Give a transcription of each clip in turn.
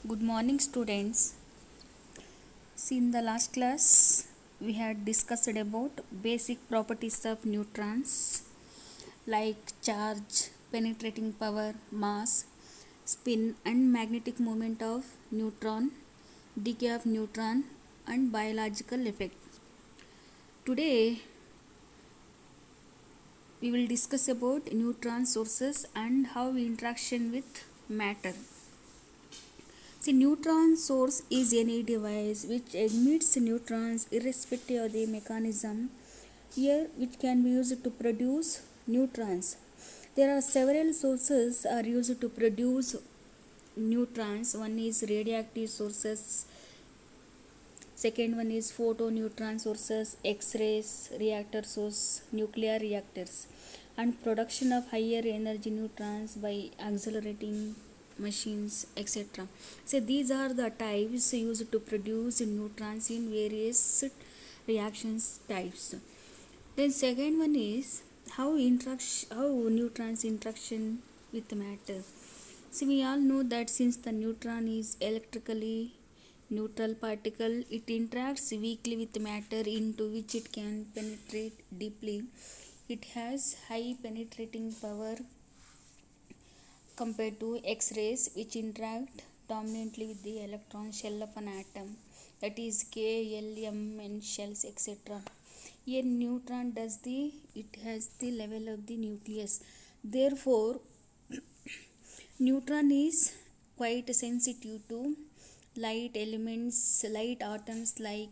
Good morning, students. See, in the last class, we had discussed about basic properties of neutrons like charge, penetrating power, mass, spin, and magnetic moment of neutron, decay of neutron, and biological effect. Today, we will discuss about neutron sources and how interaction with matter. See, neutron source is any device which emits neutrons irrespective of the mechanism here which can be used to produce neutrons. There are several sources are used to produce neutrons. One is radioactive sources, second one is photoneutron sources, X-rays, reactor source, nuclear reactors, and production of higher energy neutrons by accelerating machines, etc. So these are the types used to produce neutrons in various reactions types. Then second one is how neutrons interaction with matter. So we all know that since the neutron is electrically neutral particle, it interacts weakly with matter into which it can penetrate deeply. It has high penetrating power compared to X-rays which interact dominantly with the electron shell of an atom, that is K, L, M, N shells, etc. Here neutron it has the level of the nucleus. Therefore, neutron is quite sensitive to light elements, light atoms like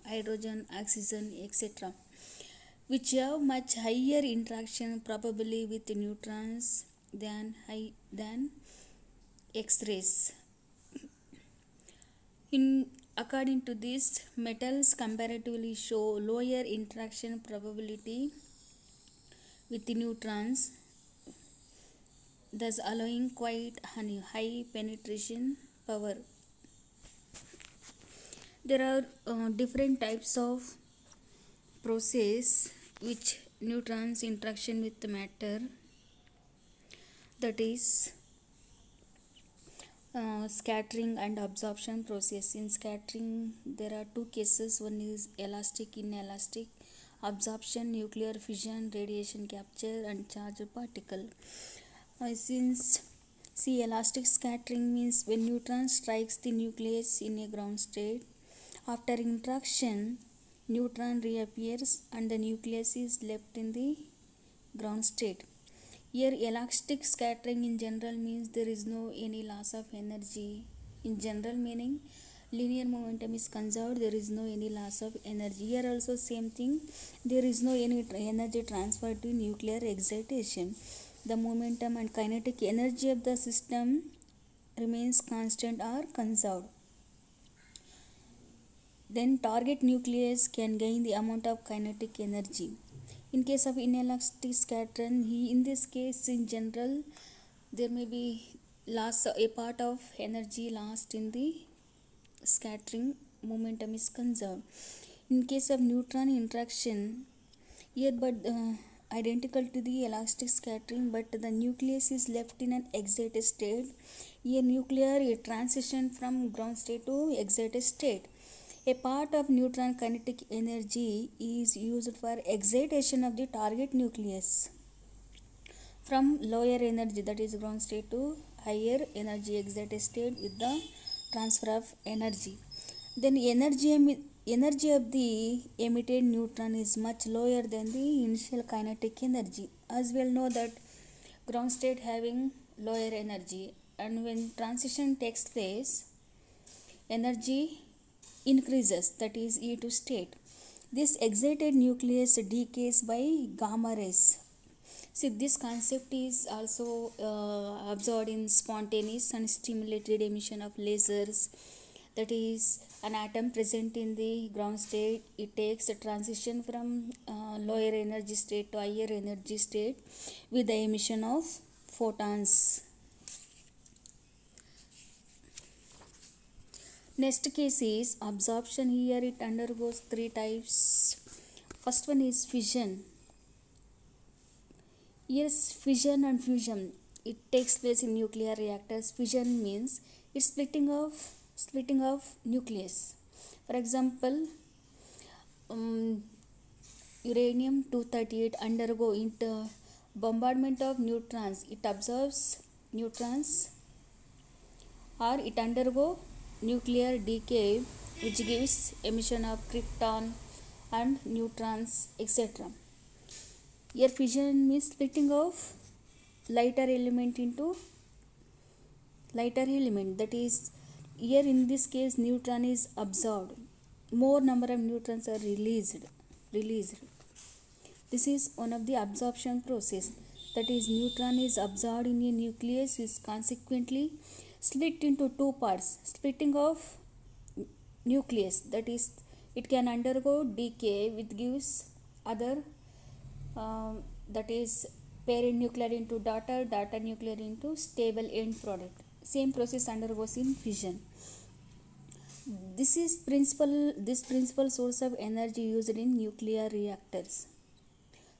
hydrogen, oxygen, etc., which have much higher interaction probably with neutrons than X-rays. According to this, metals comparatively show lower interaction probability with the neutrons, thus allowing quite high penetration power. There are different types of process which neutrons interaction with matter, that is scattering and absorption process. In scattering, there are two cases. One is elastic, inelastic. Absorption, nuclear fission, radiation capture, and charged particle. Since see, elastic scattering means when neutron strikes the nucleus in a ground state, after interaction, neutron reappears and the nucleus is left in the ground state. Here elastic scattering in general means there is no any loss of energy. In general meaning linear momentum is conserved, there is no any loss of energy. Here also same thing, there is no any energy transfer to nuclear excitation. The momentum and kinetic energy of the system remains constant or conserved. Then target nucleus can gain the amount of kinetic energy. In case of inelastic scattering, in this case in general there may be loss, a part of energy lost in the scattering, momentum is conserved. In case of neutron interaction, here but identical to the elastic scattering, but the nucleus is left in an excited state. Here nuclear transition from ground state to excited state. A part of neutron kinetic energy is used for excitation of the target nucleus from lower energy, that is ground state, to higher energy excited state with the transfer of energy. Then energy of the emitted neutron is much lower than the initial kinetic energy. As we all know that ground state having lower energy, and when transition takes place, energy increases, that is E2 state. This excited nucleus decays by gamma rays. See, this concept is also observed in spontaneous and stimulated emission of lasers. That is, an atom present in the ground state, it takes a transition from lower energy state to higher energy state with the emission of photons. Next case is absorption. Here it undergoes three types. First one is fission. Yes, fission and fusion. it takes place in nuclear reactors. Fission means it's splitting of nucleus. For example, um, uranium 238 undergo into bombardment of neutrons. It absorbs neutrons or it undergo nuclear decay, which gives emission of krypton and neutrons, etc. Here fission means splitting of lighter element into lighter element, that is, here in this case neutron is absorbed, more number of neutrons are released. This is one of the absorption process, that is, neutron is absorbed in a nucleus is consequently split into two parts. Splitting of nucleus, that is, it can undergo decay which gives other, that is, parent nuclear into daughter nuclear into stable end product. Same process undergoes in fission. This principal source of energy used in nuclear reactors.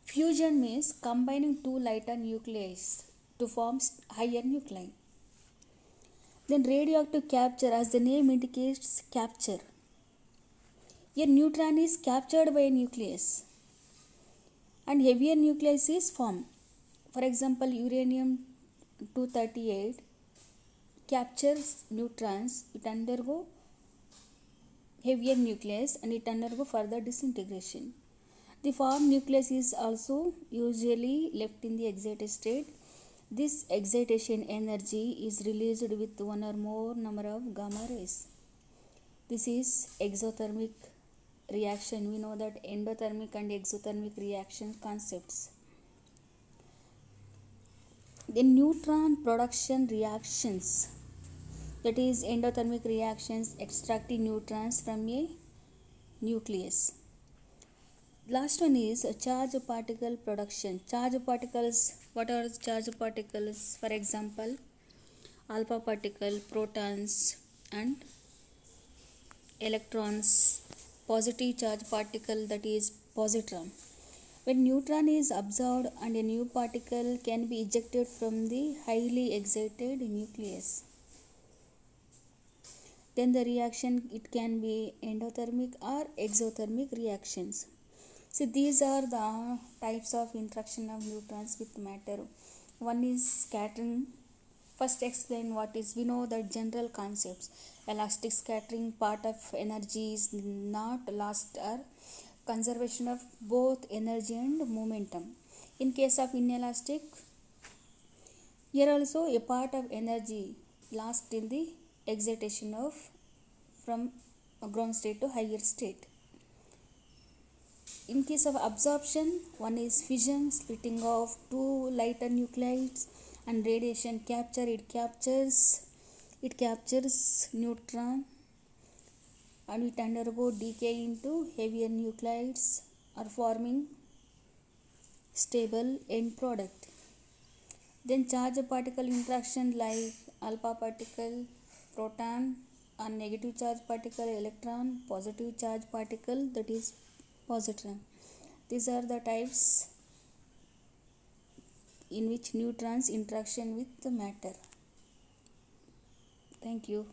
Fusion means combining two lighter nuclei to form higher nuclei. Then radioactive capture, as the name indicates, capture. A neutron is captured by a nucleus and heavier nucleus is formed. For example, uranium 238 captures neutrons, it undergo heavier nucleus and it undergo further disintegration. The formed nucleus is also usually left in the excited state. This excitation energy is released with one or more number of gamma rays. This is exothermic reaction. We know that endothermic and exothermic reaction concepts. The neutron production reactions, that is, endothermic reactions extracting neutrons from a nucleus. Last one is charged particle production. Charged particles, what are charged particles? For example, alpha particle, protons and electrons. Positive charge particle, that is positron. When neutron is absorbed and a new particle can be ejected from the highly excited nucleus, then the reaction, it can be endothermic or exothermic reactions. See, these are the types of interaction of neutrons with matter. One is scattering. First explain what is. We know that general concepts. Elastic scattering, part of energy is not lost or conservation of both energy and momentum. In case of inelastic, here also a part of energy lost in the excitation of from a ground state to higher state. In case of absorption, one is fission, splitting of two lighter nuclides, and radiation capture. It captures neutron and it undergo decay into heavier nuclides or forming stable end product. Then charged particle interaction like alpha particle, proton, or negative charge particle, electron, positive charge particle, that is positron. These are the types in which neutrons interaction with the matter. Thank you.